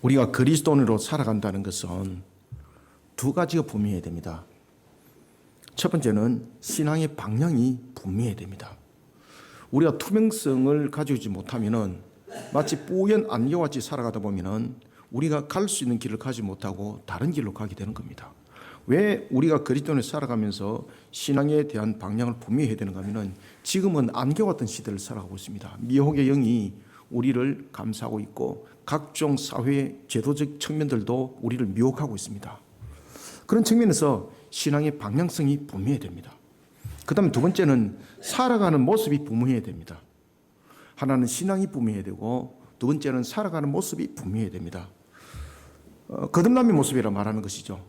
우리가 그리스도인으로 살아간다는 것은 두 가지가 분명해야 됩니다. 첫 번째는 신앙의 방향이 분명해야 됩니다. 우리가 투명성을 가지고 있지 못하면은 마치 뿌연 안개와 같이 살아가다 보면은 우리가 갈 수 있는 길을 가지 못하고 다른 길로 가게 되는 겁니다. 왜 우리가 그리스도인으로 살아가면서 신앙에 대한 방향을 분명히 해야 되는가 하면은 지금은 안개와 같은 시대를 살아가고 있습니다. 미혹의 영이 우리를 감싸고 있고 각종 사회 제도적 측면들도 우리를 미혹하고 있습니다. 그런 측면에서 신앙의 방향성이 분명해야 됩니다. 그 다음에 두 번째는 살아가는 모습이 분명해야 됩니다. 하나는 신앙이 분명해야 되고 두 번째는 살아가는 모습이 분명해야 됩니다. 거듭남의 모습이라 말하는 것이죠.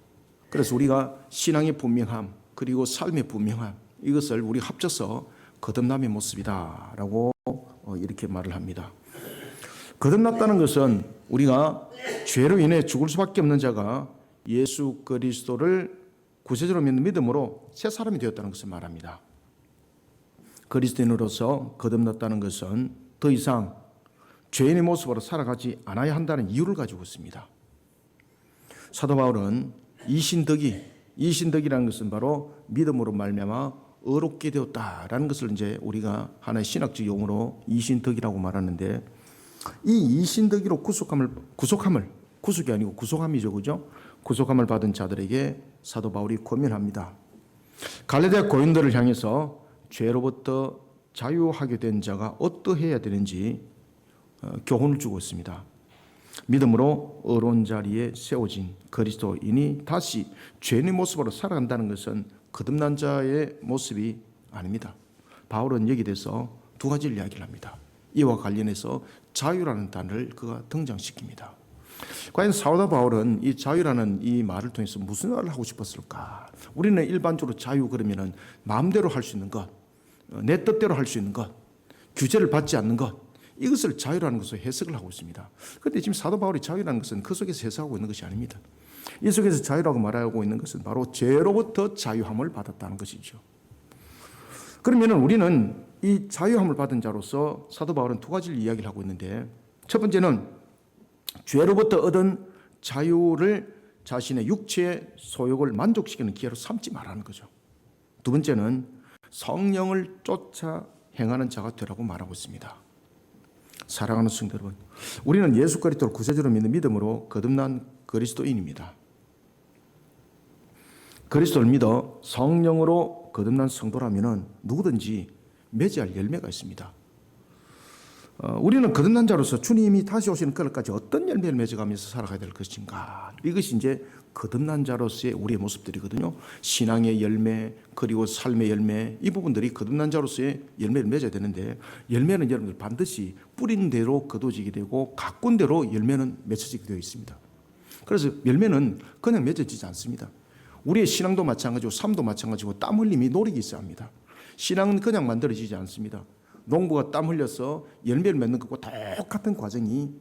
그래서 우리가 신앙의 분명함 그리고 삶의 분명함 이것을 우리 합쳐서 거듭남의 모습이다라고 이렇게 말을 합니다. 거듭났다는 것은 우리가 죄로 인해 죽을 수밖에 없는 자가 예수 그리스도를 구세주로 믿는 믿음으로 새 사람이 되었다는 것을 말합니다. 그리스도인으로서 거듭났다는 것은 더 이상 죄인의 모습으로 살아가지 않아야 한다는 이유를 가지고 있습니다. 사도 바울은 이신덕이라는 것은 바로 믿음으로 말미암아 의롭게 되었다라는 것을 이제 우리가 하나의 신학적 용어로 이신덕이라고 말하는데 이 이신덕이로 구속이 아니고 구속함이죠, 그죠? 구속함을 받은 자들에게 사도 바울이 권면합니다. 갈라디아 고인들을 향해서 죄로부터 자유하게 된 자가 어떠해야 되는지 교훈을 주고 있습니다. 믿음으로 의로운 자리에 세워진 그리스도인이 다시 죄인의 모습으로 살아간다는 것은 거듭난 자의 모습이 아닙니다. 바울은 여기에 대해서 두 가지를 이야기를 합니다. 이와 관련해서 자유라는 단어를 그가 등장시킵니다. 과연 사도 바울은 이 자유라는 이 말을 통해서 무슨 말을 하고 싶었을까? 우리는 일반적으로 자유 그러면은 마음대로 할 수 있는 것, 내 뜻대로 할 수 있는 것, 규제를 받지 않는 것, 이것을 자유라는 것으로 해석을 하고 있습니다. 그런데 지금 사도 바울이 자유라는 것은 그 속에서 해석하고 있는 것이 아닙니다. 이 속에서 자유라고 말하고 있는 것은 바로 죄로부터 자유함을 받았다는 것이죠. 그러면 우리는 이 자유함을 받은 자로서 사도 바울은 두 가지를 이야기를 하고 있는데 첫 번째는 죄로부터 얻은 자유를 자신의 육체의 소욕을 만족시키는 기회로 삼지 말라는 거죠. 두 번째는 성령을 쫓아 행하는 자가 되라고 말하고 있습니다. 사랑하는 성도 여러분, 우리는 예수 그리스도를 구세주로 믿는 믿음으로 거듭난 그리스도인입니다. 그리스도를 믿어 성령으로 거듭난 성도라면 누구든지 맺어야 할 열매가 있습니다. 우리는 거듭난 자로서 주님이 다시 오시는 그날까지 어떤 열매를 맺어가면서 살아가야 될 것인가, 이것이 이제 거듭난 자로서의 우리의 모습들이거든요. 신앙의 열매 그리고 삶의 열매, 이 부분들이 거듭난 자로서의 열매를 맺어야 되는데 열매는 여러분들 반드시 뿌린 대로 거두어지게 되고 가꾼 대로 열매는 맺어지게 되어 있습니다. 그래서 열매는 그냥 맺어지지 않습니다. 우리의 신앙도 마찬가지고 삶도 마찬가지고 땀 흘림이 노력이 있어야 합니다. 신앙은 그냥 만들어지지 않습니다. 농부가 땀 흘려서 열매를 맺는 것과 똑같은 과정이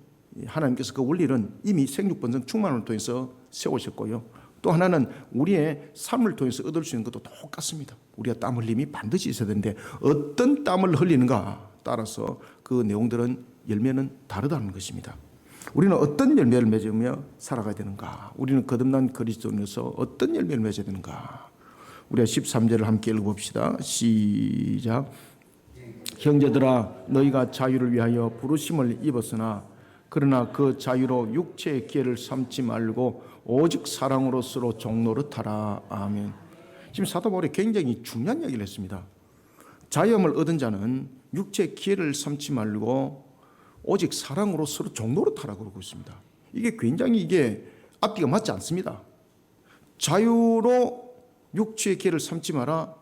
하나님께서 그 원리는 이미 생육번성 충만을 통해서 세우셨고요. 또 하나는 우리의 삶을 통해서 얻을 수 있는 것도 똑같습니다. 우리가 땀 흘림이 반드시 있어야 되는데 어떤 땀을 흘리는가 따라서 그 내용들은 열매는 다르다는 것입니다. 우리는 어떤 열매를 맺으며 살아가야 되는가? 우리는 거듭난 그리스도인으로서 어떤 열매를 맺어야 되는가? 우리가 13절을 함께 읽어봅시다. 시작. 형제들아, 너희가 자유를 위하여 부르심을 입었으나 그러나 그 자유로 육체의 기회를 삼지 말고 오직 사랑으로 서로 종노릇하라. 아멘. 지금 사도 바울이 굉장히 중요한 이야기를 했습니다. 자유함을 얻은 자는 육체의 기회를 삼지 말고 오직 사랑으로 서로 종노릇하라 그러고 있습니다. 이게 굉장히 앞뒤가 맞지 않습니다. 자유로 육체의 기회를 삼지 마라,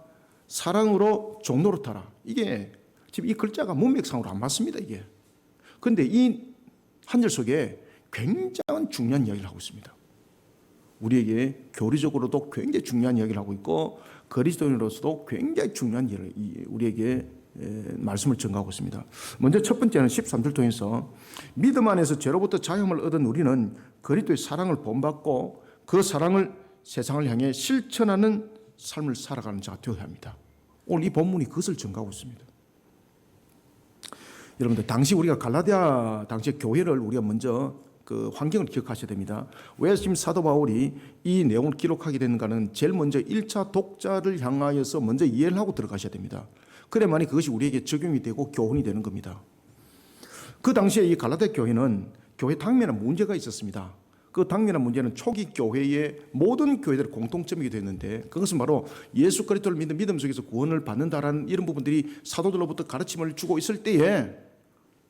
사랑으로 종노릇하라. 이게 지금 이 글자가 문맥상으로 안 맞습니다, 이게. 그런데 이 한 절 속에 굉장한 중요한 이야기를 하고 있습니다. 우리에게 교리적으로도 굉장히 중요한 이야기를 하고 있고 그리스도인으로서도 굉장히 중요한 이야기를 우리에게 말씀을 전가하고 있습니다. 먼저 첫 번째는 13절 통해서 믿음 안에서 죄로부터 자유함을 얻은 우리는 그리스도의 사랑을 본받고 그 사랑을 세상을 향해 실천하는 삶을 살아가는 자가 되어야 합니다. 오늘 이 본문이 그것을 전가하고 있습니다. 여러분들, 당시 우리가 갈라디아 당시 교회를 우리가 먼저 그 환경을 기억하셔야 됩니다. 왜 지금 사도 바울이 이 내용을 기록하게 되는가는 제일 먼저 1차 독자를 향하여서 먼저 이해를 하고 들어가셔야 됩니다. 그래야만이 그것이 우리에게 적용이 되고 교훈이 되는 겁니다. 그 당시에 이 갈라디아 교회는 교회 당면한 문제가 있었습니다. 그 당면한 문제는 초기 교회의 모든 교회들의 공통점이 됐는데, 그것은 바로 예수 그리스도를 믿는 믿음 속에서 구원을 받는다라는 이런 부분들이 사도들로부터 가르침을 주고 있을 때에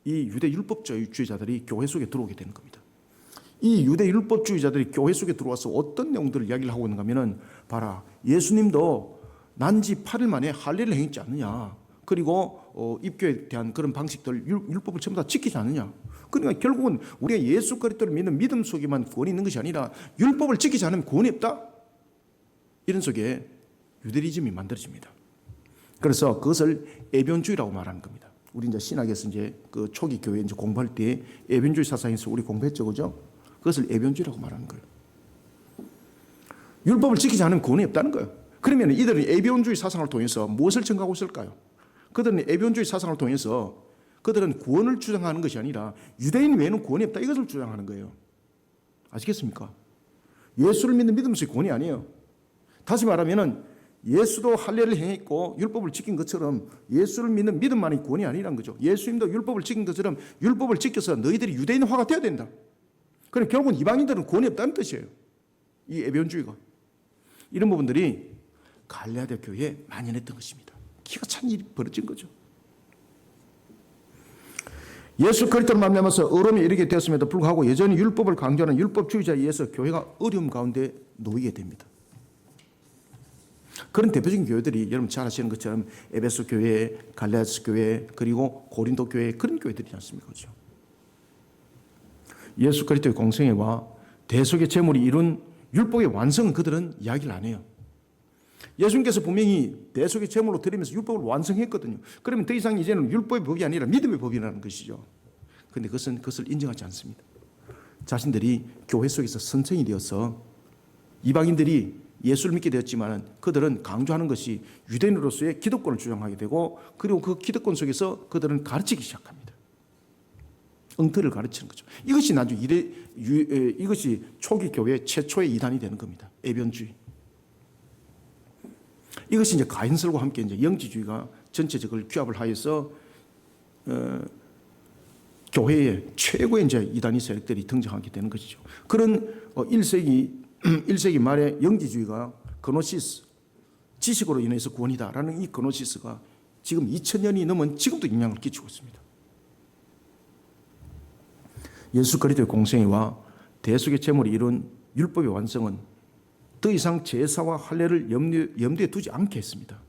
이 유대 율법주의자들이 교회 속에 들어오게 되는 겁니다. 이 유대 율법주의자들이 교회 속에 들어와서 어떤 내용들을 이야기를 하고 있는가 하면은, 봐라, 예수님도 난지 8일 만에 할례를 행했지 않느냐. 그리고 입교에 대한 그런 방식들, 율법을 전부 다 지키지 않느냐. 그러니까 결국은 우리가 예수 그리스도를 믿는 믿음 속에만 구원이 있는 것이 아니라 율법을 지키지 않으면 구원이 없다. 이런 속에 유대리즘이 만들어집니다. 그래서 그것을 에변주의라고 말하는 겁니다. 우리 이제 신학에서 이제 그 초기 교회 이제 공부할 때 에변주의 사상에서 우리 공부했죠, 그죠? 그것을 에변주의라고 말하는 거예요. 율법을 지키지 않으면 구원이 없다는 거예요. 그러면 이들은 에변주의 사상을 통해서 무엇을 증가하고 있을까요? 그들은 에변주의 사상을 통해서 그들은 구원을 주장하는 것이 아니라 유대인 외에는 구원이 없다, 이것을 주장하는 거예요. 아시겠습니까? 예수를 믿는 믿음 속의 구원이 아니에요. 다시 말하면은 예수도 할례를 행했고 율법을 지킨 것처럼 예수를 믿는 믿음만이 구원이 아니라는 거죠. 예수님도 율법을 지킨 것처럼 율법을 지켜서 너희들이 유대인화가 되어야 된다. 그럼 결국은 이방인들은 구원이 없다는 뜻이에요. 이 에변주의가. 이런 부분들이 갈라디아 교회에 만연했던 것입니다. 기가 찬 일이 벌어진 거죠. 예수 그리스도를 만나면서 어려움이 이르게 되었음에도 불구하고 여전히 율법을 강조하는 율법주의자에 의해서 교회가 어려움 가운데 놓이게 됩니다. 그런 대표적인 교회들이 여러분 잘 아시는 것처럼 에베소 교회, 갈라디아 교회, 그리고 고린도 교회, 그런 교회들이지 않습니까? 그렇죠? 예수 그리스도의 공생애와 대속의 제물이 이룬 율법의 완성은 그들은 이야기를 안 해요. 예수님께서 분명히 대속의 제물로 드리면서 율법을 완성했거든요. 그러면 더 이상 이제는 율법의 법이 아니라 믿음의 법이라는 것이죠. 그런데 그것을 인정하지 않습니다. 자신들이 교회 속에서 선생이 되어서 이방인들이 예수를 믿게 되었지만 그들은 강조하는 것이 유대인으로서의 기득권을 주장하게 되고, 그리고 그 기득권 속에서 그들은 가르치기 시작합니다. 엉터리를 가르치는 거죠. 이것이 나중에 이것이 초기 교회 최초의 이단이 되는 겁니다. 에변주의. 이것이 이제 가인설과 함께 이제 영지주의가 전체적으로 규합을 하여서 교회의 최고의 이제 이단이 세력들이 등장하게 되는 것이죠. 그런 1세기 말에 영지주의가 그노시스, 지식으로 인해서 구원이다라는 이 그노시스가 지금 2000년이 넘은 지금도 영향을 끼치고 있습니다. 예수 그리스도의 공생애와 대속의 제물이 이룬 율법의 완성은 더 이상 제사와 할례를 염두에 두지 않게 했습니다.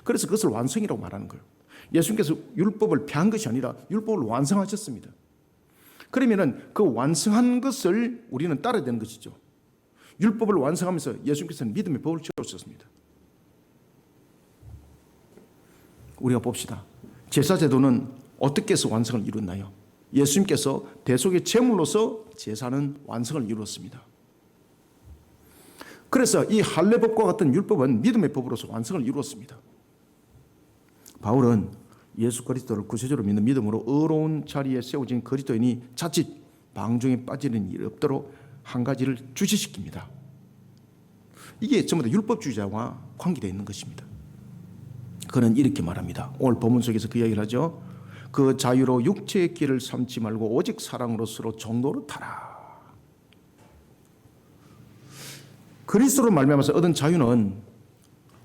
그래서 그것을 완성이라고 말하는 거예요. 예수님께서 율법을 폐한 것이 아니라 율법을 완성하셨습니다. 그러면은 그 완성한 것을 우리는 따라야 되는 것이죠. 율법을 완성하면서 예수님께서는 믿음의 법을 채우셨습니다. 우리가 봅시다. 제사제도는 어떻게 해서 완성을 이뤘나요? 예수님께서 대속의 제물로서 제사는 완성을 이루었습니다. 그래서 이 할례법과 같은 율법은 믿음의 법으로서 완성을 이루었습니다. 바울은 예수 그리스도를 구세주로 믿는 믿음으로 의로운 자리에 세워진 그리스도인이 자칫 방종에 빠지는 일이 없도록 한 가지를 주시시킵니다. 이게 전부 다 율법주의자와 관계되어 있는 것입니다. 그는 이렇게 말합니다. 오늘 본문 속에서 그 이야기를 하죠. 그 자유로 육체의 길을 삼지 말고 오직 사랑으로 서로 종노릇하라. 그리스도로 말미암아서 얻은 자유는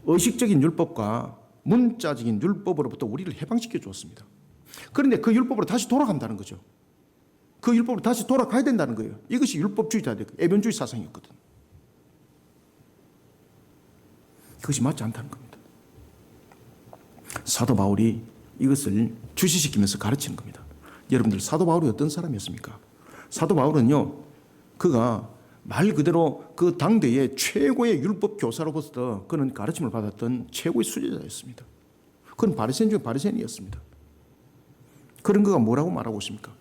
의식적인 율법과 문자적인 율법으로부터 우리를 해방시켜 주었습니다. 그런데 그 율법으로 다시 돌아간다는 거죠. 그 율법으로 다시 돌아가야 된다는 거예요. 이것이 율법주의자들, 에변주의 사상이었거든. 그것이 맞지 않다는 겁니다. 사도 바울이 이것을 주시시키면서 가르치는 겁니다. 여러분들, 사도 바울이 어떤 사람이었습니까? 사도 바울은요, 그가 말 그대로 그 당대의 최고의 율법 교사로부터 그는 가르침을 받았던 최고의 수제자였습니다. 그는 바리새인 중 바리새인이었습니다. 그런 그가 뭐라고 말하고 있습니까?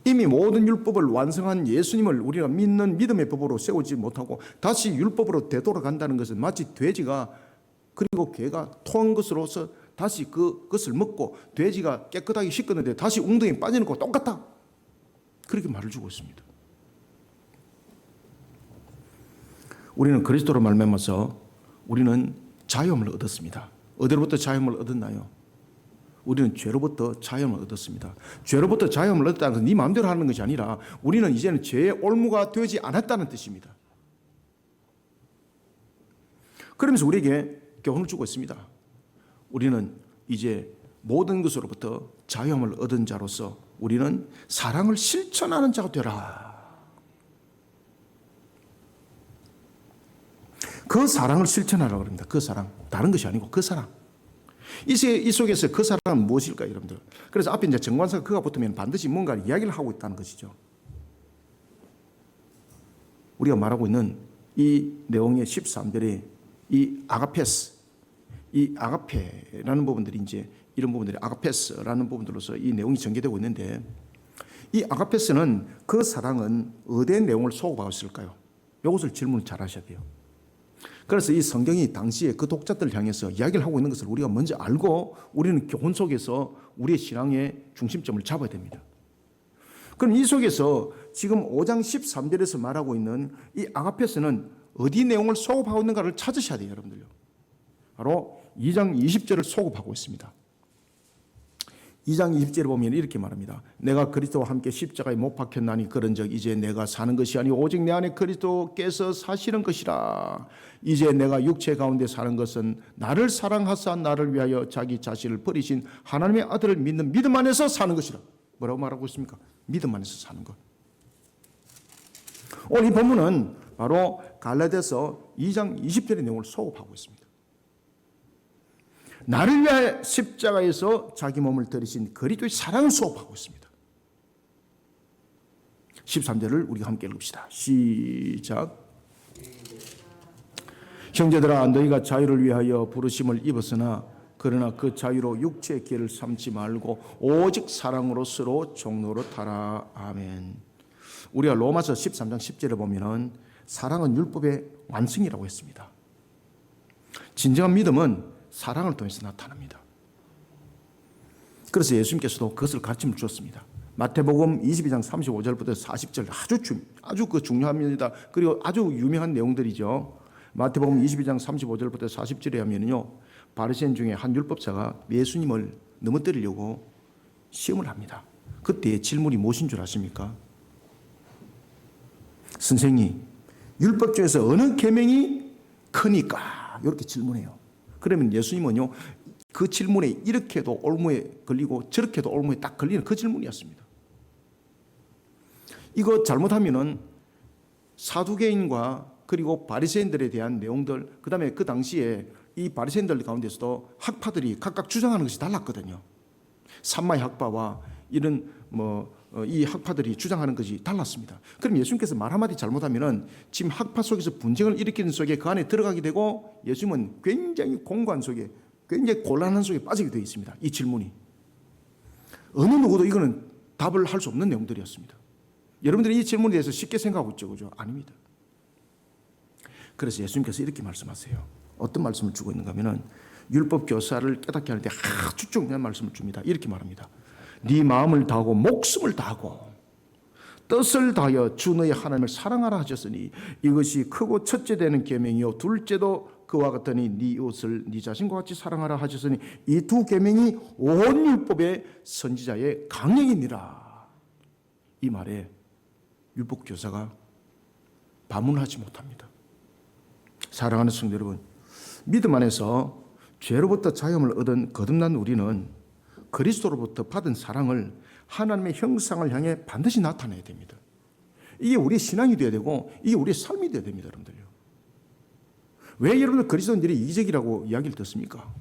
이미 모든 율법을 완성한 예수님을 우리가 믿는 믿음의 법으로 세우지 못하고 다시 율법으로 되돌아간다는 것은 마치 돼지가 그리고 개가 토한 것으로서 다시 그것을 먹고 돼지가 깨끗하게 씻겼는데 다시 웅덩이에 빠지는 것과 똑같다. 그렇게 말을 주고 있습니다. 우리는 그리스도로 말미암아서 우리는 자유함을 얻었습니다. 어디로부터 자유함을 얻었나요? 우리는 죄로부터 자유함을 얻었습니다. 죄로부터 자유함을 얻었다는 것은 네 마음대로 하는 것이 아니라 우리는 이제는 죄의 올무가 되지 않았다는 뜻입니다. 그러면서 우리에게 교훈을 주고 있습니다. 우리는 이제 모든 것으로부터 자유함을 얻은 자로서 우리는 사랑을 실천하는 자가 되라. 그 사랑을 실천하라고 합니다. 그 사랑. 다른 것이 아니고 그 사랑. 이 속에서 그 사랑은 무엇일까요, 여러분들? 그래서 앞에 이제 정관사가 그가 붙으면 반드시 뭔가 이야기를 하고 있다는 것이죠. 우리가 말하고 있는 이 내용의 13절에 이 아가페스, 이 아가페라는 부분들이 이제 이런 부분들이 아가페스라는 부분들로서 이 내용이 전개되고 있는데 이 아가페스는 그 사랑은 어디의 내용을 소급하고 있을까요? 이것을 질문을 잘 하셔야 돼요. 그래서 이 성경이 당시에 그 독자들을 향해서 이야기를 하고 있는 것을 우리가 먼저 알고 우리는 교훈 속에서 우리의 신앙의 중심점을 잡아야 됩니다. 그럼 이 속에서 지금 5장 13절에서 말하고 있는 이 아가페스는 어디 내용을 소급하고 있는가를 찾으셔야 돼요, 여러분들요. 바로 2장 20절을 소급하고 있습니다. 2장 20절에 보면 이렇게 말합니다. 내가 그리스도와 함께 십자가에 못 박혔나니 그런즉 이제 내가 사는 것이 아니고 오직 내 안에 그리스도께서 사시는 것이라. 이제 내가 육체 가운데 사는 것은 나를 사랑하사 나를 위하여 자기 자신을 버리신 하나님의 아들을 믿는 믿음 안에서 사는 것이라. 뭐라고 말하고 있습니까? 믿음 안에서 사는 것. 오늘 이 본문은 바로 갈라디아서 2장 20절의 내용을 소급하고 있습니다. 나를 위하여 십자가에서 자기 몸을 들이신 그리스도의 사랑을 소급하고 있습니다. 13절을 우리가 함께 읽읍시다. 시작. 형제들아 너희가 자유를 위하여 부르심을 입었으나 그러나 그 자유로 육체의 길을 삼지 말고 오직 사랑으로 서로 종로로 타라. 아멘. 우리가 로마서 13장 10절에 보면은 사랑은 율법의 완성이라고 했습니다. 진정한 믿음은 사랑을 통해서 나타납니다. 그래서 예수님께서도 그것을 가르침을 주었습니다. 마태복음 22장 35절부터 40절 아주 중요합니다. 그리고 아주 유명한 내용들이죠. 마태복음 22장 35절부터 40절에 하면요, 바리새인 중에 한 율법사가 예수님을 넘어뜨리려고 시험을 합니다. 그때 질문이 무엇인 줄 아십니까? 선생님, 율법 중에서 어느 계명이 크니까? 이렇게 질문해요. 그러면 예수님은요, 그 질문에 이렇게도 올무에 걸리고 저렇게도 올무에 딱 걸리는 그 질문이었습니다. 이거 잘못하면은 사두개인과 그리고 바리새인들에 대한 내용들, 그다음에 그 당시에 이 바리새인들 가운데서도 학파들이 각각 주장하는 것이 달랐거든요. 삼마의 학파와 이런 이 학파들이 주장하는 것이 달랐습니다. 그럼 예수님께서 말 한마디 잘못하면은 지금 학파 속에서 분쟁을 일으키는 속에 그 안에 들어가게 되고 예수님은 굉장히 공고한 속에 굉장히 곤란한 속에 빠지게 되어 있습니다. 이 질문이 어느 누구도 이거는 답을 할 수 없는 내용들이었습니다. 여러분들이 이 질문에 대해서 쉽게 생각하고 있죠, 그죠? 아닙니다. 그래서 예수님께서 이렇게 말씀하세요. 어떤 말씀을 주고 있는가 하면은 율법 교사를 깨닫게 하는데 아주 중요한 말씀을 줍니다. 이렇게 말합니다. 네 마음을 다하고 목숨을 다하고 뜻을 다하여 주 너의 하나님을 사랑하라 하셨으니 이것이 크고 첫째 되는 계명이요 둘째도 그와 같으니 네 이웃을 네 자신과 같이 사랑하라 하셨으니 이 두 계명이 온 율법의 선지자의 강령이니라. 이 말에 율법 교사가 반문하지 못합니다. 사랑하는 성도 여러분, 믿음 안에서 죄로부터 자유함을 얻은 거듭난 우리는 그리스도로부터 받은 사랑을 하나님의 형상을 향해 반드시 나타내야 됩니다. 이게 우리의 신앙이 되어야 되고 이게 우리의 삶이 되어야 됩니다, 여러분들요. 왜 여러분들 그리스도인들이 이기적이라고 이야기를 듣습니까?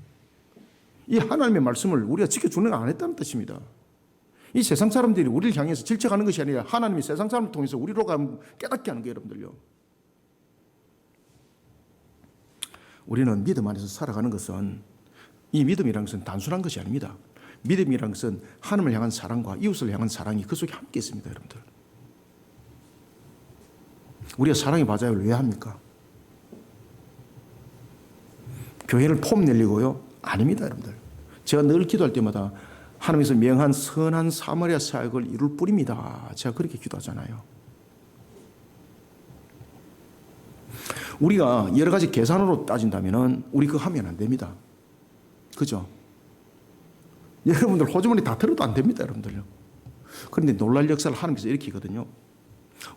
이 하나님의 말씀을 우리가 지켜주는 거 안 했다는 뜻입니다. 이 세상 사람들이 우리를 향해서 질책하는 것이 아니라 하나님이 세상 사람을 통해서 우리로 깨닫게 하는 거예요, 여러분들요. 우리는 믿음 안에서 살아가는 것은 이 믿음이라는 것은 단순한 것이 아닙니다. 믿음이라는 것은 하나님을 향한 사랑과 이웃을 향한 사랑이 그 속에 함께 있습니다, 여러분들. 우리가 사랑의 바자회를 왜 합니까? 교회를 폼내려고요? 아닙니다, 여러분들. 제가 늘 기도할 때마다 하나님께서 명한 선한 사마리아 사역을 이룰 뿐입니다. 제가 그렇게 기도하잖아요. 우리가 여러 가지 계산으로 따진다면 우리 그거 하면 안 됩니다. 그죠? 여러분들 호주머니 다 들어도 안 됩니다. 여러분들요. 그런데 놀랄 역사를 하나님께서 일으키거든요.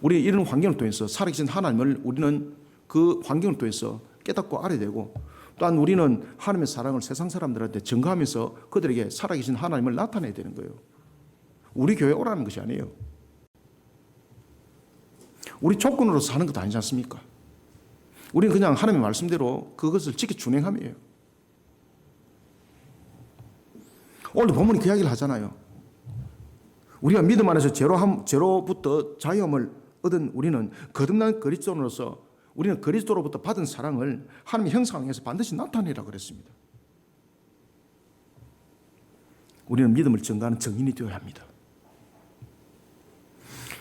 우리 이런 환경을 통해서 살아계신 하나님을 우리는 그 환경을 통해서 깨닫고 알아야 되고, 또한 우리는 하나님의 사랑을 세상 사람들한테 증거하면서 그들에게 살아계신 하나님을 나타내야 되는 거예요. 우리 교회 오라는 것이 아니에요. 우리 조건으로 사는 것도 아니지 않습니까? 우리는 그냥 하나님의 말씀대로 그것을 지켜 준행함이에요. 오늘 본문이 그 이야기를 하잖아요. 우리가 믿음 안에서 제로부터 자유함을 얻은 우리는 거듭난 그리스도인으로서 우리는 그리스도로부터 받은 사랑을 하나님의 형상에서 반드시 나타내라 그랬습니다. 우리는 믿음을 증거하는 증인이 되어야 합니다.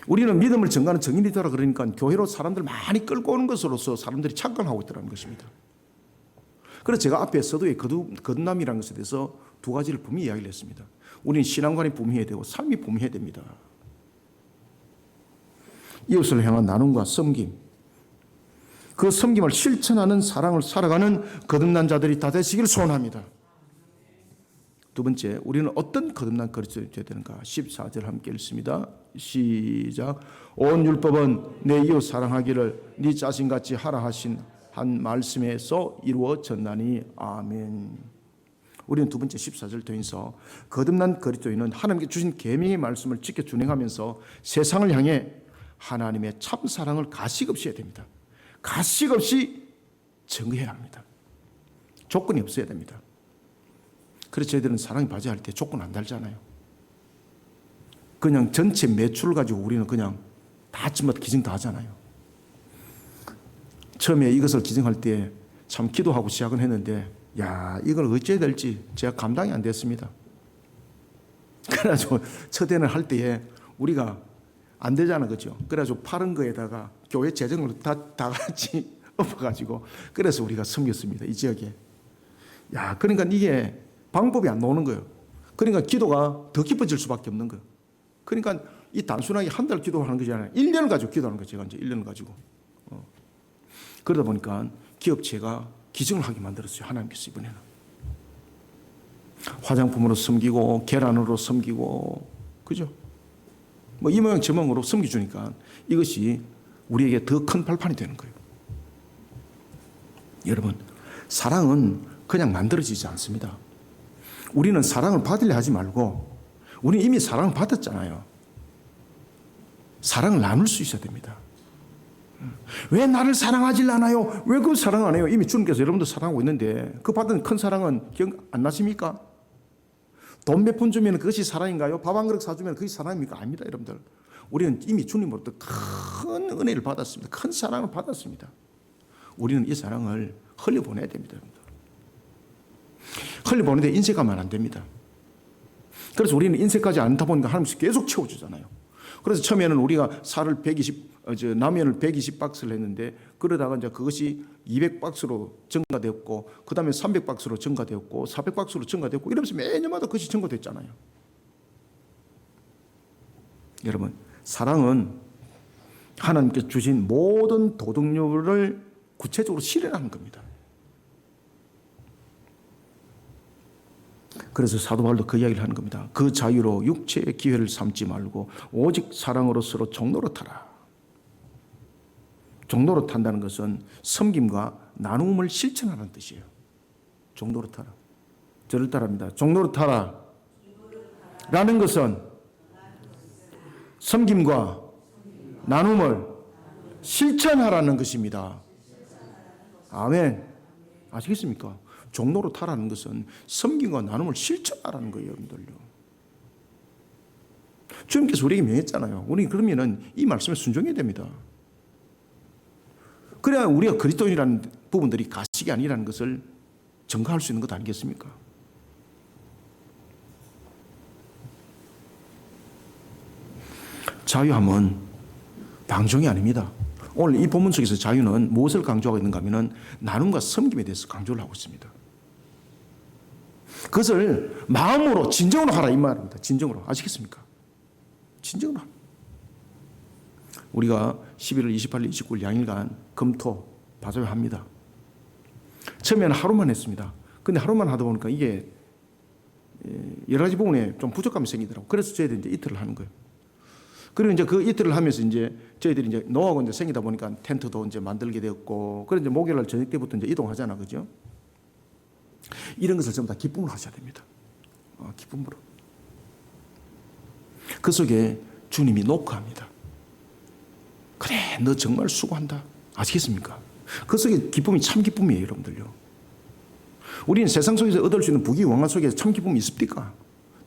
우리는 믿음을 증거하는 증인이 되라 그러니까 교회로 사람들 많이 끌고 오는 것으로서 사람들이 착각하고 있다는 것입니다. 그래서 제가 앞에 서두의 거듭남이라는 것에 대해서 두 가지를 분명히 이야기를 했습니다. 우리는 신앙관이 분명해야 되고 삶이 분명해야 됩니다. 이웃을 향한 나눔과 섬김, 그 섬김을 실천하는 사랑을 살아가는 거듭난 자들이 다 되시기를 소원합니다. 두 번째, 우리는 어떤 거듭난 그리스도인이 되어야 되는가? 14절 함께 읽습니다. 시작. 온 율법은 내 이웃 사랑하기를 네 자신같이 하라 하신 한 말씀에서 이루어졌나니. 아멘. 우리는 두 번째 14절 통해서 거듭난 그리스도인은 하나님께 주신 계명의 말씀을 지켜 준행하면서 세상을 향해 하나님의 참 사랑을 가식 없이 해야 됩니다. 가식 없이 증거해야 합니다. 조건이 없어야 됩니다. 그래서 저희들은 사랑이 바지할 때 조건 안 달잖아요. 그냥 전체 매출을 가지고 우리는 그냥 다 아침마다 기증 다 하잖아요. 처음에 이것을 기증할 때 참 기도하고 시작은 했는데, 야, 이걸 어찌해야 될지 제가 감당이 안 됐습니다. 그래가지고 첫 해는 할 때에 우리가 안 되잖아, 그죠? 그래가지고 파른 거에다가 교회 재정을 다 같이 엎어가지고 그래서 우리가 섬겼습니다, 이 지역에. 야, 그러니까 이게 방법이 안 나오는 거예요. 그러니까 기도가 더 깊어질 수밖에 없는 거예요. 그러니까 이 단순하게 한 달 기도하는 것이 아니라 1년을 가지고 기도하는 거예요. 제가 이제 1년을 가지고. 그러다 보니까 기업체가 기증을 하게 만들었어요. 하나님께서 이번에는. 화장품으로 섬기고 계란으로 섬기고, 그죠? 뭐 이 모양 저 모양으로 섬겨주니까 이것이 우리에게 더 큰 발판이 되는 거예요. 여러분, 사랑은 그냥 만들어지지 않습니다. 우리는 사랑을 받으려 하지 말고 우리는 이미 사랑을 받았잖아요. 사랑을 나눌 수 있어야 됩니다. 왜 나를 사랑하지 않아요? 왜 그 사랑 안 해요? 이미 주님께서 여러분들 사랑하고 있는데 그 받은 큰 사랑은 기억 안 나십니까? 돈 몇 푼 주면 그것이 사랑인가요? 밥 한 그릇 사주면 그것이 사랑입니까? 아닙니다, 여러분들. 우리는 이미 주님으로부터 큰 은혜를 받았습니다. 큰 사랑을 받았습니다. 우리는 이 사랑을 흘려보내야 됩니다, 여러분들. 흘려보내는데 인색하면 안 됩니다. 그래서 우리는 인색하지 않다 보니까 하나님께서 계속 채워주잖아요. 그래서 처음에는 우리가 라면을 120박스를 했는데 그러다가 이제 그것이 200박스로 증가되었고 그 다음에 300박스로 증가되었고 400박스로 증가되었고 이러면서 매년마다 그것이 증가됐잖아요. 여러분, 사랑은 하나님께서 주신 모든 도덕률을 구체적으로 실현하는 겁니다. 그래서 사도 바울도 그 이야기를 하는 겁니다. 그 자유로 육체의 기회를 삼지 말고 오직 사랑으로 서로 종노릇하라. 종노릇한다는 것은 섬김과 나눔을 실천하는 뜻이에요. 종노릇하라. 저를 따라합니다. 종노릇하라. 라는 것은 섬김과 나눔을 실천하라는 것입니다. 아멘. 아시겠습니까? 종노릇하라는 것은 섬김과 나눔을 실천하라는 거예요, 여러분들요. 주님께서 우리에게 명했잖아요. 우리 그러면은 이 말씀에 순종해야 됩니다. 그래야 우리가 그리스도인이라는 부분들이 가식이 아니라는 것을 증거할 수 있는 것 아니겠습니까? 자유함은 방종이 아닙니다. 오늘 이 본문 속에서 자유는 무엇을 강조하고 있는가 하면 나눔과 섬김에 대해서 강조를 하고 있습니다. 그것을 마음으로 진정으로 하라 이 말입니다. 진정으로. 아시겠습니까? 진정으로. 우리가 11월 28일 29일 양일간 금토 합니다. 처음에는 하루만 했습니다. 근데 하루만 하다 보니까 이게 여러 가지 부분에 좀 부족감이 생기더라고요. 그래서 저희들이 이제 이틀을 하는 거예요. 그리고 이제 그 이틀을 하면서 이제 저희들이 이제 노하우가 이제 생기다 보니까 텐트도 이제 만들게 되었고, 그래서 이제 목요일 날 저녁 때부터 이제 이동하잖아, 그죠? 이런 것을 전부 다 기쁨으로 하셔야 됩니다. 기쁨으로. 그 속에 주님이 녹화합니다. 그래, 너 정말 수고한다. 아시겠습니까? 그 속에 기쁨이 참 기쁨이에요, 여러분들요. 우리는 세상 속에서 얻을 수 있는 부귀영화 속에 참 기쁨이 있습니까?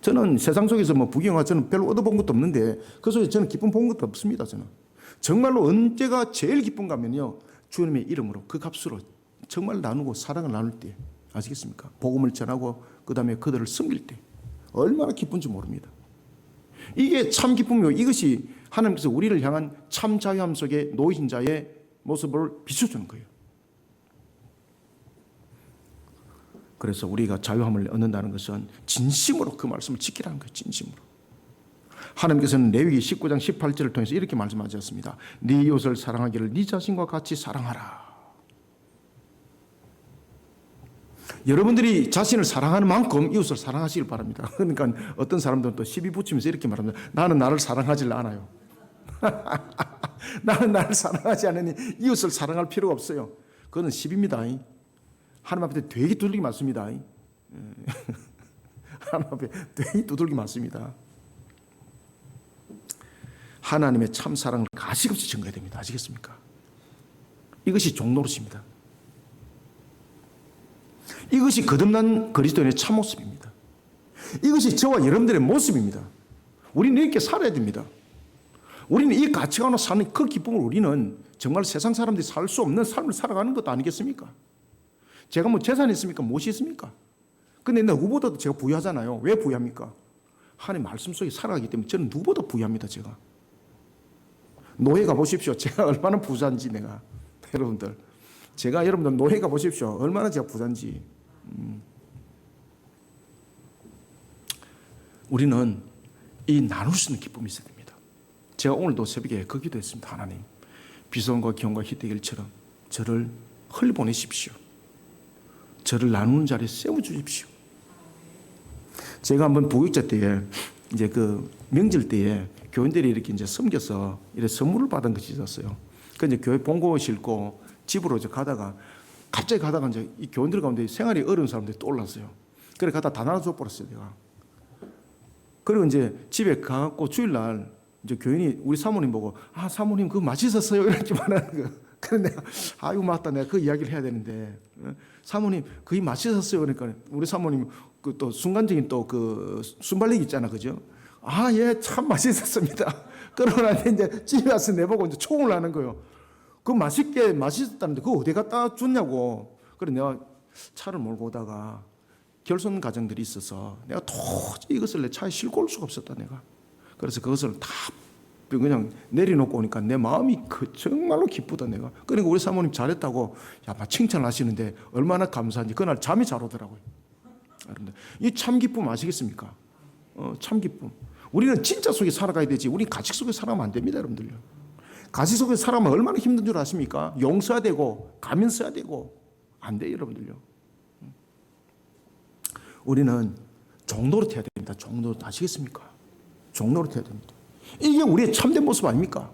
저는 세상 속에서 뭐 부귀영화 저는 별로 얻어본 것도 없는데 그 속에 저는 기쁨 본 것도 없습니다. 저는 정말로 언제가 제일 기쁜가 하면요, 주님의 이름으로 그 값으로 정말 나누고 사랑을 나눌 때, 아시겠습니까? 복음을 전하고 그 다음에 그들을 섬길 때 얼마나 기쁜지 모릅니다. 이게 참 기쁨이고, 이것이 하나님께서 우리를 향한 참 자유함 속에 놓이신 자의 모습을 비춰주는 거예요. 그래서 우리가 자유함을 얻는다는 것은 진심으로 그 말씀을 지키라는 거예요. 진심으로. 하나님께서는 레위기 19장 18절을 통해서 이렇게 말씀하셨습니다. 네 이웃을 사랑하기를 네 자신과 같이 사랑하라. 여러분들이 자신을 사랑하는 만큼 이웃을 사랑하시길 바랍니다. 그러니까 어떤 사람들은 또 시비 붙이면서 이렇게 말합니다. 나는 나를 사랑하지 않아요. 나는 나를 사랑하지 않으니 이웃을 사랑할 필요가 없어요. 그거는 시비입니다. 하나님 앞에 되게 두들기 맞습니다. 하나님 앞에 되게 두들기 맞습니다. 하나님의 참 사랑을 가식없이 증거해야 됩니다. 아시겠습니까? 이것이 종노릇입니다. 이것이 거듭난 그리스도인의 참 모습입니다. 이것이 저와 여러분들의 모습입니다. 우리는 이렇게 살아야 됩니다. 우리는 이 가치관으로 사는 그 기쁨을 우리는 정말 세상 사람들이 살 수 없는 삶을 살아가는 것도 아니겠습니까? 제가 뭐 재산이 있습니까? 무엇이 있습니까? 근데 누구보다도 제가 부유하잖아요. 왜 부유합니까? 하나님 말씀 속에 살아가기 때문에 저는 누구보다 부유합니다. 제가 노예 가보십시오. 제가 얼마나 부자인지. 내가 여러분들, 제가 여러분들 노예 가보십시오. 얼마나 제가 부자인지. 우리는 이 나눌 수 있는 기쁨이 있어야 됩니다. 제가 오늘도 새벽에 그 기도했습니다. 하나님, 비손과 기온과 희대길처럼 저를 흘보내십시오. 저를 나누는 자리에 세워주십시오. 제가 한번 부교육자 때에 이제 그 명절 때에 교인들이 이렇게 이제 섬겨서 이렇게 선물을 받은 것이 있었어요. 그 이제 교회 본고 싣고 집으로 이제 가다가 갑자기 가다가 이제 이 교인들 가운데 생활이 어려운 사람들이 떠올랐어요. 그래 가다 다 나눠줘 버렸어요, 내가. 그리고 이제 집에 가갖고 주일날 이제 교인이 우리 사모님 보고, 아, 사모님 그거 맛있었어요, 이렇게 말하는 거예요. 그래서 내가, 아이고, 맞다. 내가 그 이야기를 해야 되는데, 사모님 그게 맛있었어요. 그러니까 우리 사모님 그 또 순간적인 또 그 순발력이 있잖아, 그죠? 아, 예, 참 맛있었습니다. 그러고 나서 이제 집에 와서 내보고 이제 총을 하는 거예요. 그 맛있었다는데 그거 어디 갖다 줬냐고. 그래 내가 차를 몰고 오다가 결손 가정들이 있어서 내가 도저히 이것을 내 차에 싣고 올 수가 없었다, 내가. 그래서 그것을 다 그냥 내려놓고 오니까 내 마음이 정말로 기쁘다, 내가. 그러니까 우리 사모님 잘했다고 막 칭찬을 하시는데 얼마나 감사한지 그날 잠이 잘 오더라고요. 이 참 기쁨 아시겠습니까? 참 기쁨. 우리는 진짜 속에 살아가야 되지, 우리 가식 속에 살아가면 안 됩니다, 여러분들요. 가식 속에 살아가면 얼마나 힘든 줄 아십니까? 용 써야 되고 가면 써야 되고 안 돼요, 여러분들요. 우리는 종노릇 해야 됩니다. 종노릇 아시겠습니까? 종노릇 해야 됩니다. 이게 우리의 참된 모습 아닙니까?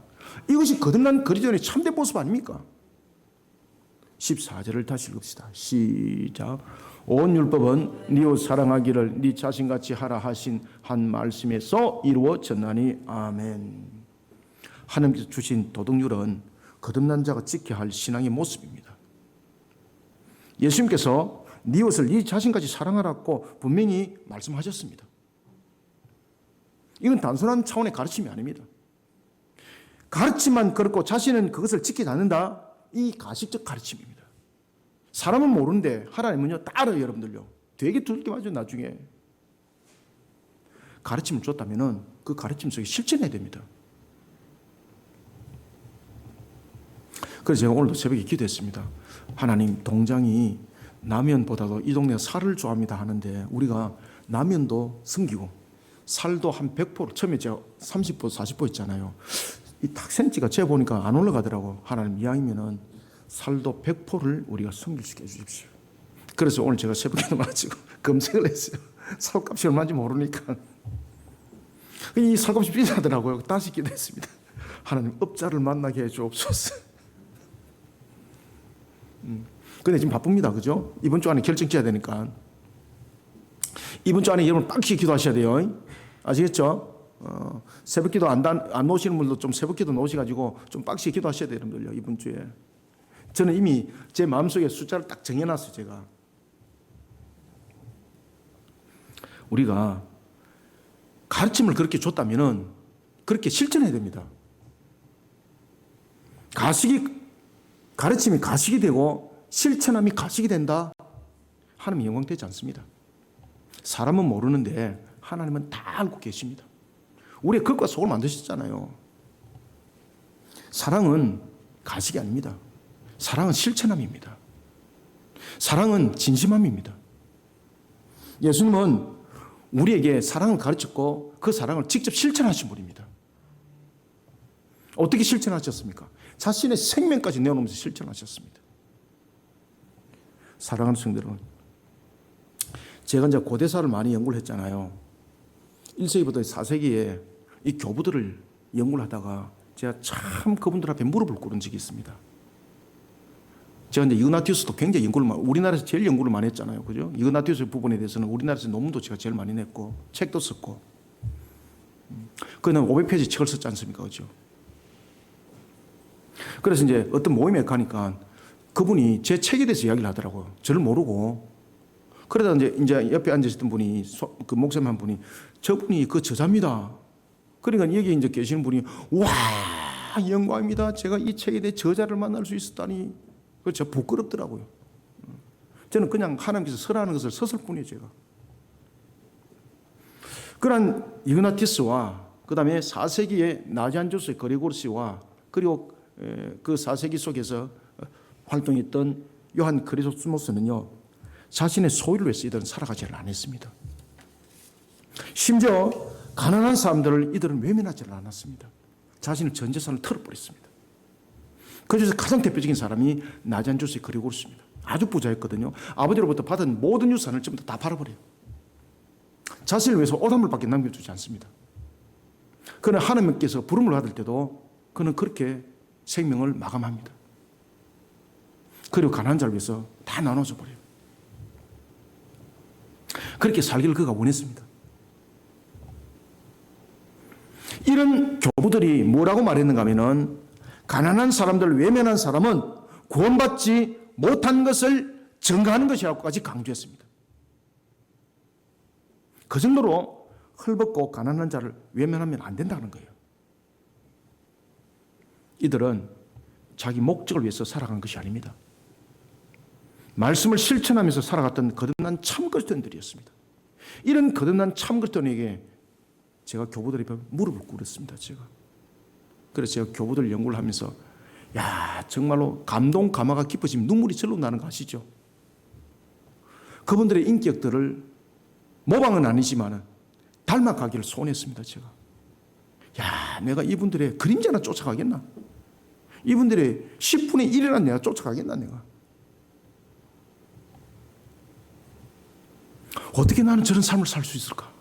이것이 거듭난 그리스도인의 참된 모습 아닙니까? 14절을 다시 읽읍시다. 시작. 온 율법은 네 옷 사랑하기를 네 자신같이 하라 하신 한 말씀에서 이루어졌나니. 아멘. 하나님께서 주신 도덕률은 거듭난 자가 지켜야 할 신앙의 모습입니다. 예수님께서 네 옷을 네 자신같이 사랑하라고 분명히 말씀하셨습니다. 이건 단순한 차원의 가르침이 아닙니다. 가르침만 그렇고 자신은 그것을 지키지 않는다, 이 가식적 가르침입니다. 사람은 모르는데 하나님은요 다 알아요, 여러분들요. 되게 두렵게 맞아요. 나중에 가르침을 줬다면 그 가르침 속에 실천해야 됩니다. 그래서 제가 오늘도 새벽에 기도했습니다. 하나님, 동장이 라면보다도 이 동네가 살을 좋아합니다 하는데 우리가 라면도 숨기고 살도 한 100%, 처음에 제가 30% 40% 있잖아요. 이 탁센치가 제가 보니까 안 올라가더라고. 하나님, 이왕이면은 살도 100%를 우리가 성결시켜 주십시오. 그래서 오늘 제가 새벽에도 마치고 검색을 했어요. 살값이 얼마인지 모르니까. 이 살값이 비싸더라고요. 다시 기도했습니다. 하나님, 업자를 만나게 해 주옵소서. 근데 지금 바쁩니다. 그죠? 이번 주 안에 결정 지어야 되니까. 이번 주 안에 여러분 빡시 기도하셔야 돼요. 아시겠죠? 새벽 기도 안 놓으시는 분들도 좀 새벽 기도 놓으셔가지고 좀 빡시 기도하셔야 돼요. 여러분들요. 이번 주에. 저는 이미 제 마음속에 숫자를 딱 정해놨어요. 제가. 우리가 가르침을 그렇게 줬다면은 그렇게 실천해야 됩니다. 가르침이 가식이 되고 실천함이 가식이 된다? 하나님이 영광되지 않습니다. 사람은 모르는데 하나님은 다 알고 계십니다. 우리의 겉과 속을 만드셨잖아요. 사랑은 가식이 아닙니다. 사랑은 실천함입니다. 사랑은 진심함입니다. 예수님은 우리에게 사랑을 가르쳤고 그 사랑을 직접 실천하신 분입니다. 어떻게 실천하셨습니까? 자신의 생명까지 내어놓으면서 실천하셨습니다. 사랑하는 성도 여러분, 제가 이제 고대사를 많이 연구를 했잖아요. 1세기부터 4세기에 이 교부들을 연구를 하다가 제가 참 그분들 앞에 무릎을 꿇은 적이 있습니다. 제가 이제 이그나티우스도 굉장히 우리나라에서 제일 연구를 많이 했잖아요. 그죠? 이그나티우스 부분에 대해서는 우리나라에서 논문도 제가 제일 많이 냈고, 책도 썼고, 그는 500페이지 책을 썼지 않습니까? 그죠? 그래서 이제 어떤 모임에 가니까 그분이 제 책에 대해서 이야기를 하더라고요. 저를 모르고. 그러다 이제 옆에 앉으셨던 분이, 그 목사님 한 분이, 저분이 그 저자입니다. 그러니까 여기 이제 계시는 분이, 와, 영광입니다. 제가 이 책에 대해 저자를 만날 수 있었다니. 그래서 부끄럽더라고요. 저는 그냥 하나님께서 설하는 것을 썼을 뿐이에요, 제가. 그런 이그나티스와 그 다음에 4세기의 나지안주스의 그리고르스와 그리고 그 4세기 속에서 활동했던 요한 크리소스토모스는요, 자신의 소유를 위해서 이들은 살아가지를 않았습니다. 심지어 가난한 사람들을 이들은 외면하지를 않았습니다. 자신의 전 재산을 털어버렸습니다. 그중에서 가장 대표적인 사람이 나지안주스의 그리고르스입니다. 아주 부자였거든요. 아버지로부터 받은 모든 유산을 전부 다 팔아버려요. 자신을 위해서 옷 한 벌밖에 남겨두지 않습니다. 그는 하나님께서 부름을 받을 때도 그는 그렇게 생명을 마감합니다. 그리고 가난한 자를 위해서 다 나눠줘 버려요. 그렇게 살기를 그가 원했습니다. 이런 교부들이 뭐라고 말했는가 하면은, 가난한 사람들, 외면한 사람은 구원받지 못한 것을 증거하는 것이라고까지 강조했습니다. 그 정도로 헐벗고 가난한 자를 외면하면 안 된다는 거예요. 이들은 자기 목적을 위해서 살아간 것이 아닙니다. 말씀을 실천하면서 살아갔던 거듭난 참 그리스도인들이었습니다. 이런 거듭난 참 그리스도인에게 제가 교부들에 무릎을 꿇었습니다. 그래서 제가 교부들 연구를 하면서, 야, 정말로 감동 감화가 깊어지면 눈물이 절로 나는 거 아시죠? 그분들의 인격들을 모방은 아니지만 닮아가기를 소원했습니다. 제가. 야, 내가 이분들의 그림자나 쫓아가겠나? 이분들의 10분의 1이나 내가 쫓아가겠나? 내가. 어떻게 나는 저런 삶을 살 수 있을까?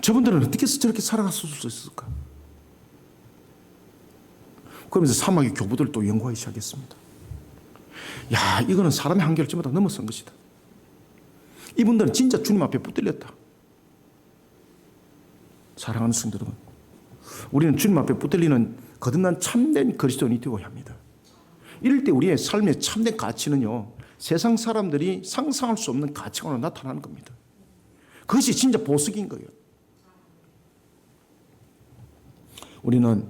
저분들은 어떻게 해서 저렇게 살아갈 수 있을까? 그러면서 사막의 교부들을 또 연구하기 시작했습니다. 야, 이거는 사람의 한계를 전부 다 넘어선 것이다. 이분들은 진짜 주님 앞에 붙들렸다. 사랑하는 성도 여러분, 우리는 주님 앞에 붙들리는 거듭난 참된 그리스도인이 되어야 합니다. 이럴 때 우리의 삶의 참된 가치는요, 세상 사람들이 상상할 수 없는 가치관으로 나타나는 겁니다. 그것이 진짜 보석인 거예요. 우리는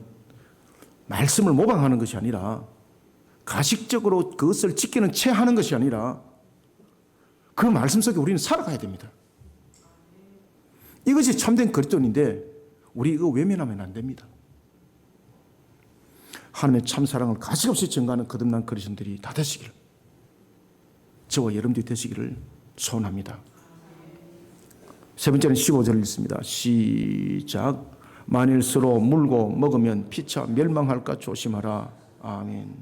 말씀을 모방하는 것이 아니라, 가식적으로 그것을 지키는 채 하는 것이 아니라, 그 말씀 속에 우리는 살아가야 됩니다. 이것이 참된 그리스도인인데 우리 이거 외면하면 안 됩니다. 하나님의 참사랑을 가식없이 증거하는 거듭난 그리스도인들이 다 되시기를, 저와 여러분들이 되시기를 소원합니다. 세 번째는 15절을 읽습니다. 시작. 만일 서로 물고 먹으면 피차 멸망할까 조심하라. 아멘.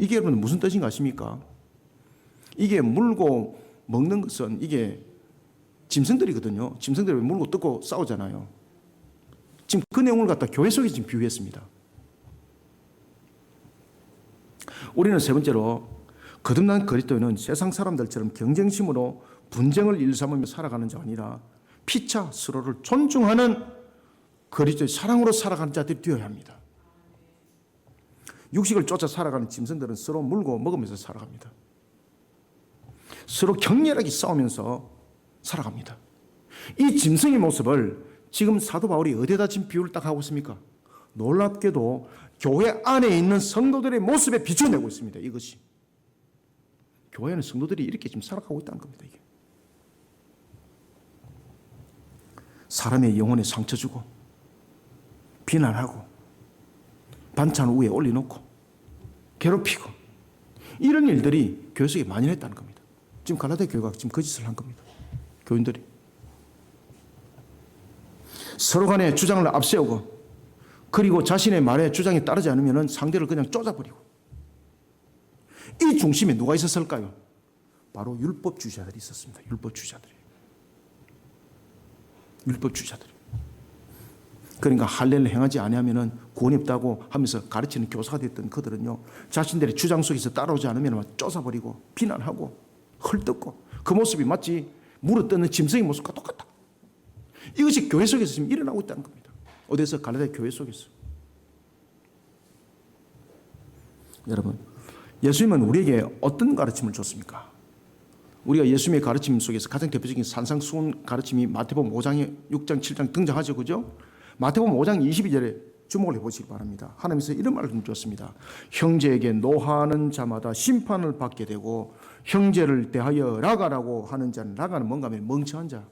이게 여러분 무슨 뜻인가 아십니까? 이게 물고 먹는 것은 이게 짐승들이거든요. 짐승들이 물고 뜯고 싸우잖아요. 지금 그 내용을 갖다 교회 속에 지금 비유했습니다. 우리는 세 번째로 거듭난 그리스도인은 세상 사람들처럼 경쟁심으로 분쟁을 일삼으며 살아가는 자가 아니라 피차 서로를 존중하는 그리스도의 사랑으로 살아가는 자들이 되어야 합니다. 육식을 쫓아 살아가는 짐승들은 서로 물고 먹으면서 살아갑니다. 서로 격렬하게 싸우면서 살아갑니다. 이 짐승의 모습을 지금 사도 바울이 어디에다 지금 비유를 딱 하고 있습니까? 놀랍게도 교회 안에 있는 성도들의 모습에 비춰내고 있습니다. 이것이. 교회는 성도들이 이렇게 지금 살아가고 있다는 겁니다. 이게. 사람의 영혼에 상처 주고 비난하고 반찬 위에 올려놓고 괴롭히고 이런 일들이 교회 속에 만연했다는 겁니다. 지금 갈라디아 교회가 지금 그 짓을 한 겁니다. 교인들이. 서로 간에 주장을 앞세우고 그리고 자신의 말에 주장이 따르지 않으면 상대를 그냥 쫓아버리고 이 중심에 누가 있었을까요? 바로 율법주의자들이 있었습니다. 율법주의자들이. 그러니까 할례를 행하지 아니하면 구원이 없다고 하면서 가르치는 교사가 됐던 그들은요, 자신들의 주장 속에서 따라오지 않으면 쫓아버리고 비난하고 헐뜯고 그 모습이 마치 물어뜯는 짐승의 모습과 똑같다. 이것이 교회 속에서 지금 일어나고 있다는 겁니다. 어디서? 갈라디아 교회 속에서. 여러분, 예수님은 우리에게 어떤 가르침을 줬습니까? 우리가 예수님의 가르침 속에서 가장 대표적인 산상수훈 가르침이 마태복음 5장, 6장, 7장 등장하죠. 그죠? 마태복음 5장 22절에 주목을 해보시기 바랍니다. 하나님께서 이런 말을 주셨습니다. 형제에게 노하는 자마다 심판을 받게 되고 형제를 대하여 라가라고 하는 자는, 라가는 뭔가 하면 멍청한 자.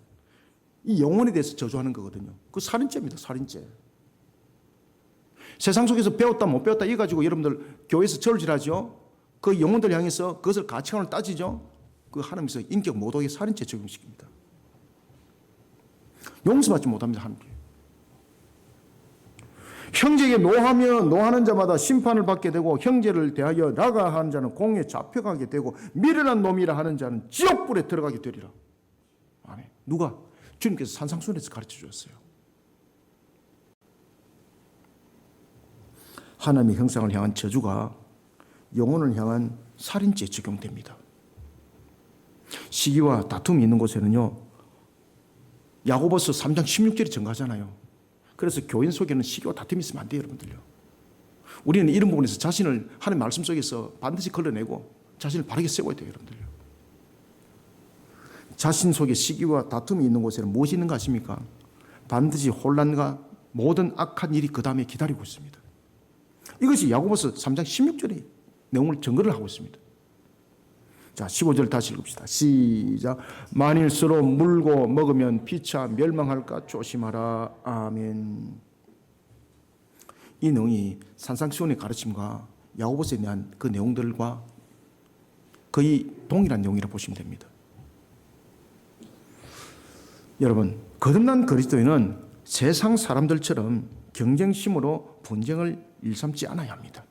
이 영혼에 대해서 저주하는 거거든요. 그 살인죄입니다. 살인죄. 세상 속에서 배웠다 못 배웠다 이거 가지고 여러분들 교회에서 절질하죠. 그 영혼들 향해서 그것을 가치관을 따지죠. 그 하나님께서 인격 모독의 살인죄 적용시킵니다. 용서받지 못합니다. 하나님께. 형제에게 노하며 노하는 자마다 심판을 받게 되고 형제를 대하여 라가하는 자는 공에 잡혀가게 되고 미련한 놈이라 하는 자는 지옥불에 들어가게 되리라. 아멘. 누가? 주님께서 산상수훈에서 가르쳐 주셨어요. 하나님의 형상을 향한 저주가 영혼을 향한 살인죄에 적용됩니다. 시기와 다툼이 있는 곳에는요, 야고보서 3장 16절이 증가하잖아요. 그래서 교인 속에는 시기와 다툼이 있으면 안 돼요, 여러분들요. 우리는 이런 부분에서 자신을 하나님의 말씀 속에서 반드시 걸러내고 자신을 바르게 세워야 돼요, 여러분들요. 자신 속에 시기와 다툼이 있는 곳에는 무엇이 있는가 하십니까? 반드시 혼란과 모든 악한 일이 그 다음에 기다리고 있습니다. 이것이 야고보서 3장 16절의 내용을 증거를 하고 있습니다. 자, 15절 다시 읽읍시다. 시작. 만일 서로 물고 먹으면 피차 멸망할까 조심하라. 아멘. 이 내용이 산상수훈의 가르침과 야고보서에 대한 그 내용들과 거의 동일한 내용이라고 보시면 됩니다. 여러분, 거듭난 그리스도인은 세상 사람들처럼 경쟁심으로 분쟁을 일삼지 않아야 합니다.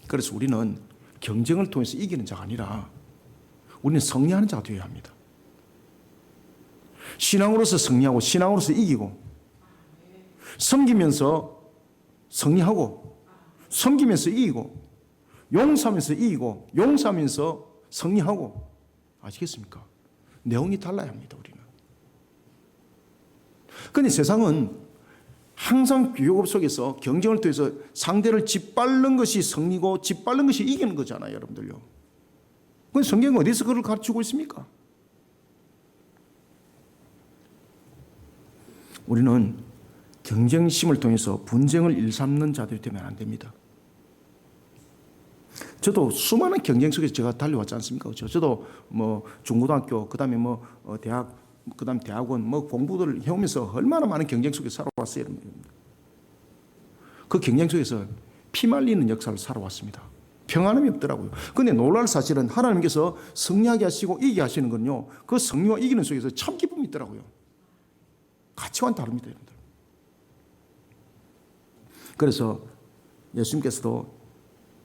그래서 우리는 경쟁을 통해서 이기는 자가 아니라 우리는 승리하는 자가 되어야 합니다. 신앙으로서 승리하고 신앙으로서 이기고 섬기면서 승리하고 섬기면서 이기고 용서하면서 이기고 용서하면서 승리하고, 아시겠습니까? 내용이 달라야 합니다. 우리는. 그런데 세상은 항상 비교급 속에서 경쟁을 통해서 상대를 짓밟는 것이 승리고 짓밟는 것이 이기는 거잖아요, 여러분들요. 그건 성경은 어디서 그걸 가르치고 있습니까? 우리는 경쟁심을 통해서 분쟁을 일삼는 자들이 되면 안 됩니다. 저도 수많은 경쟁 속에서 제가 달려왔지 않습니까? 저도 뭐 중고등학교, 그다음에 뭐 대학, 그다음 대학원 뭐 공부를 해오면서 얼마나 많은 경쟁 속에서 살아왔어요, 여러분. 그 경쟁 속에서 피 말리는 역사를 살아왔습니다. 평안함이 없더라고요. 그런데 놀랄 사실은 하나님께서 승리하게 하시고 이기게 하시는 건요, 그 승리와 이기는 속에서 참 기쁨이 있더라고요. 가치와는 다릅니다, 여러분들. 그래서 예수님께서도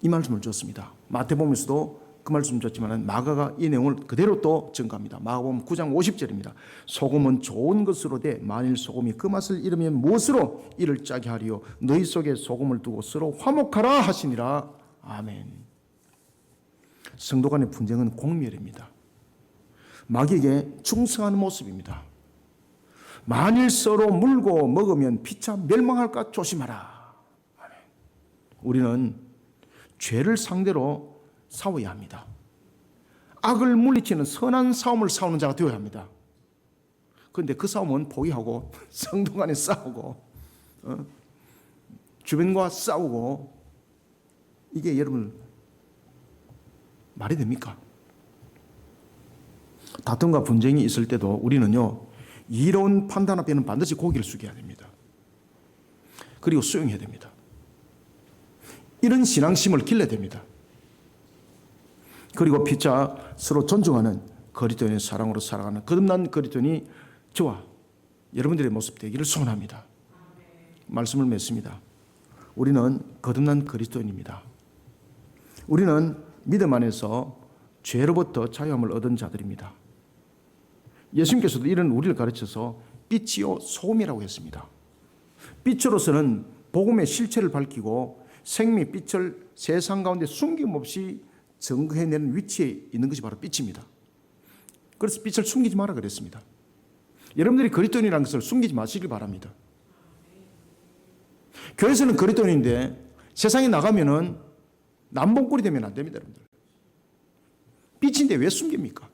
이 말씀을 줬습니다. 마태복음에서도 그 말씀 줬지만 마가가 이 내용을 그대로 또 증가합니다. 마가복음 9장 50절입니다. 소금은 좋은 것으로 돼 만일 소금이 그 맛을 잃으면 무엇으로 이를 짜게 하리요 너희 속에 소금을 두고 서로 화목하라 하시니라. 아멘. 성도 간의 분쟁은 공멸입니다. 마귀에게 충성하는 모습입니다. 만일 서로 물고 먹으면 피차 멸망할까 조심하라. 아멘. 우리는 죄를 상대로 싸워야 합니다. 악을 물리치는 선한 싸움을 싸우는 자가 되어야 합니다. 그런데 그 싸움은 포기하고 성도 간에 싸우고 주변과 싸우고 이게 여러분 말이 됩니까? 다툼과 분쟁이 있을 때도 우리는요 이로운 판단 앞에는 반드시 고개를 숙여야 됩니다. 그리고 수용해야 됩니다. 이런 신앙심을 길러야 됩니다. 그리고 피차 서로 존중하는 그리스도인의 사랑으로 살아가는 거듭난 그리스도인이 저와 여러분들의 모습 되기를 소원합니다. 말씀을 맺습니다. 우리는 거듭난 그리스도인입니다. 우리는 믿음 안에서 죄로부터 자유함을 얻은 자들입니다. 예수님께서도 이런 우리를 가르쳐서 빛이요 소금이라고 했습니다. 빛으로서는 복음의 실체를 밝히고 생명의 빛을 세상 가운데 숨김없이 증거해내는 위치에 있는 것이 바로 빛입니다. 그래서 빛을 숨기지 마라 그랬습니다. 여러분들이 그리스도인이라는 것을 숨기지 마시길 바랍니다. 교회에서는 그리스도인인데 세상에 나가면은 남봉꾼이 되면 안 됩니다, 여러분들. 빛인데 왜 숨깁니까?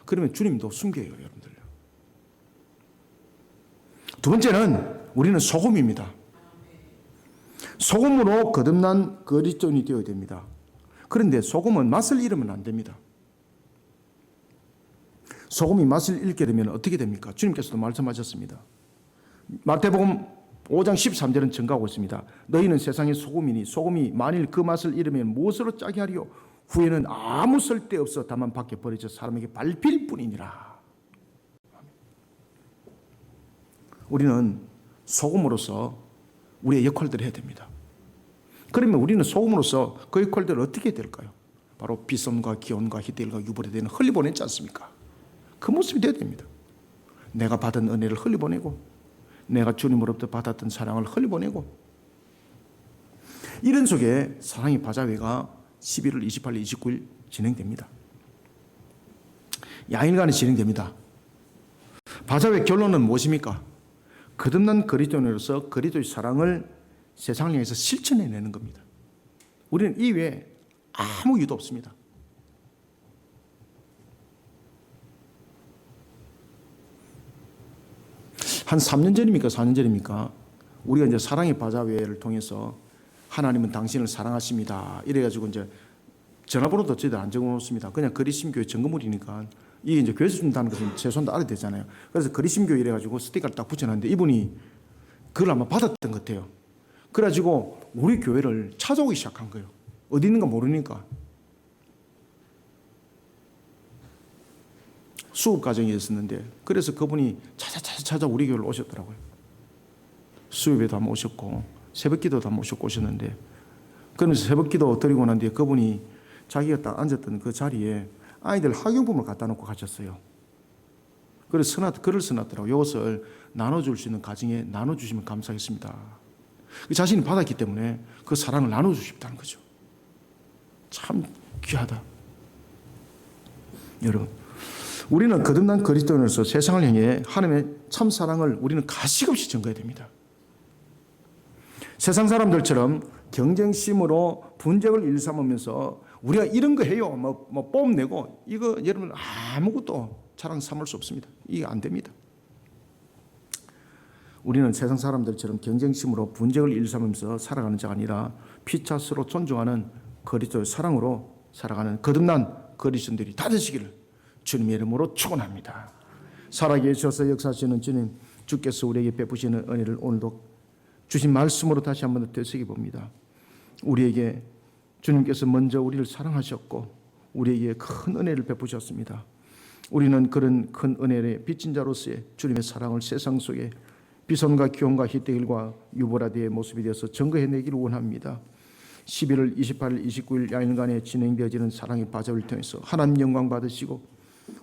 그러면 주님도 숨겨요, 여러분들. 두 번째는 우리는 소금입니다. 소금으로 거듭난 그리스도인이 되어야 됩니다. 그런데 소금은 맛을 잃으면 안 됩니다. 소금이 맛을 잃게 되면 어떻게 됩니까? 주님께서도 말씀하셨습니다. 마태복음 5장 13절은 증가하고 있습니다. 너희는 세상의 소금이니 소금이 만일 그 맛을 잃으면 무엇으로 짜게 하리요? 후에는 아무 쓸데없어 다만 밖에 버려져 사람에게 밟힐 뿐이니라. 우리는 소금으로서 우리의 역할들을 해야 됩니다. 그러면 우리는 소금으로서 그 역할들을 어떻게 해야 될까요? 바로 비손과 기온과 히데일과 유볼에 대한 흘려보냈지 않습니까? 그 모습이 되어야 됩니다. 내가 받은 은혜를 흘려보내고 내가 주님으로부터 받았던 사랑을 흘려보내고 이런 속에 사랑의 바자회가 11월 28일, 29일 진행됩니다. 야일간에 진행됩니다. 바자회 결론은 무엇입니까? 거듭난 그리스도인으로서 그리스도의 사랑을 세상을 향해서 실천해내는 겁니다. 우리는 이 외에 아무 이유도 없습니다. 한 3년 전입니까? 4년 전입니까? 우리가 이제 사랑의 바자회를 통해서 하나님은 당신을 사랑하십니다. 이래가지고 이제 전화번호도 저희들 안 적어놓습니다. 그냥 그리심교회 점검물이니까 이게 이제 교회에서 준다는 것은 최소한도 알아야 되잖아요. 그래서 그리심교회 이래가지고 스티커를 딱 붙여놨는데 이분이 그걸 아마 받았던 것 같아요. 그래가지고 우리 교회를 찾아오기 시작한 거예요. 어디 있는가 모르니까. 수업 과정이 있었는데 그래서 그분이 찾아 우리 교회를 오셨더라고요. 수업에도 한번 오셨고 새벽기도도 한번 오셨는데 그러면서 새벽기도 드리고 난 뒤에 그분이 자기가 딱 앉았던 그 자리에 아이들 학용품을 갖다 놓고 가셨어요. 그래서 글을 써놨더라고요. 이것을 나눠줄 수 있는 가정에 나눠주시면 감사하겠습니다. 자신이 받았기 때문에 그 사랑을 나눠주고 싶다는 거죠. 참 귀하다. 여러분, 우리는 거듭난 그리스도인으로서 세상을 향해 하나님의 참 사랑을 우리는 가식없이 전가해야 됩니다. 세상 사람들처럼 경쟁심으로 분쟁을 일삼으면서 우리가 이런 거 해요, 뭐 뽐내고 이거 여러분 아무것도 자랑 삼을 수 없습니다. 이게 안 됩니다. 우리는 세상 사람들처럼 경쟁심으로 분쟁을 일삼으면서 살아가는 자가 아니라 피차 서로 존중하는 그리스도의 사랑으로 살아가는 거듭난 그리스도인들이 다 되시기를 주님의 이름으로 축원합니다. 살아계셔서 역사하시는 주님, 주께서 우리에게 베푸시는 은혜를 오늘도 주신 말씀으로 다시 한번 더 되새겨 봅니다. 우리에게 주님께서 먼저 우리를 사랑하셨고 우리에게 큰 은혜를 베푸셨습니다. 우리는 그런 큰 은혜의 빚진 자로서의 주님의 사랑을 세상 속에 비손과 기온과 히데일과 유보라디의 모습이 되어서 증거해내기를 원합니다. 11월 28일, 29일 야인간에 진행되어지는 사랑의 바자회를 통해서 하나님 영광 받으시고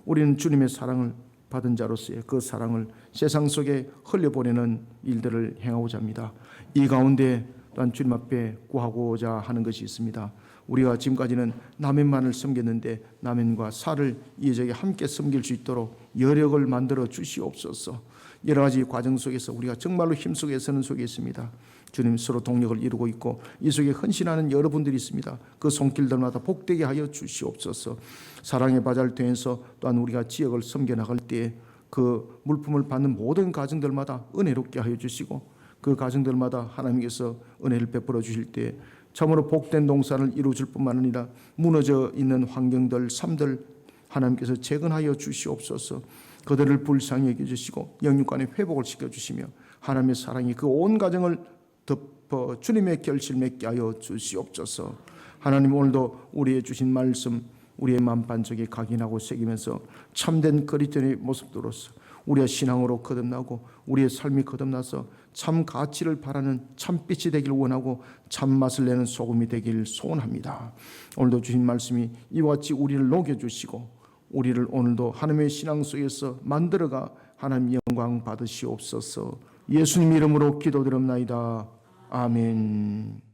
우리는 주님의 사랑을 받은 자로서의 그 사랑을 세상 속에 흘려보내는 일들을 행하고자 합니다. 이 가운데 또한 주님 앞에 구하고자 하는 것이 있습니다. 우리가 지금까지는 남편만을 섬겼는데 남편과 살을 이적에 함께 섬길 수 있도록 여력을 만들어 주시옵소서. 여러 가지 과정 속에서 우리가 정말로 힘쓰고 서는 속에 있습니다. 주님 서로 동력을 이루고 있고 이 속에 헌신하는 여러분들이 있습니다. 그 손길들마다 복되게 하여 주시옵소서. 사랑의 바자를 통해서 또한 우리가 지역을 섬겨나갈 때에 그 물품을 받는 모든 가정들마다 은혜롭게 하여 주시고 그 가정들마다 하나님께서 은혜를 베풀어 주실 때 참으로 복된 동산을 이루어줄 뿐만 아니라 무너져 있는 환경들, 삶들 하나님께서 재건하여 주시옵소서. 그들을 불쌍히 여겨주시고 영육간에 회복을 시켜주시며 하나님의 사랑이 그 온 가정을 덮어 주님의 결실 맺게 하여 주시옵소서. 하나님 오늘도 우리의 주신 말씀 우리의 마음 반석에 각인하고 새기면서 참된 그리스도의 모습으로서 우리의 신앙으로 거듭나고 우리의 삶이 거듭나서 참 가치를 바라는 참빛이 되길 원하고 참맛을 내는 소금이 되길 소원합니다. 오늘도 주신 말씀이 이와 같이 우리를 녹여주시고 우리를 오늘도 하나님의 신앙 속에서 만들어가 하나님 영광 받으시옵소서. 예수님 이름으로 기도드립나이다. 아멘.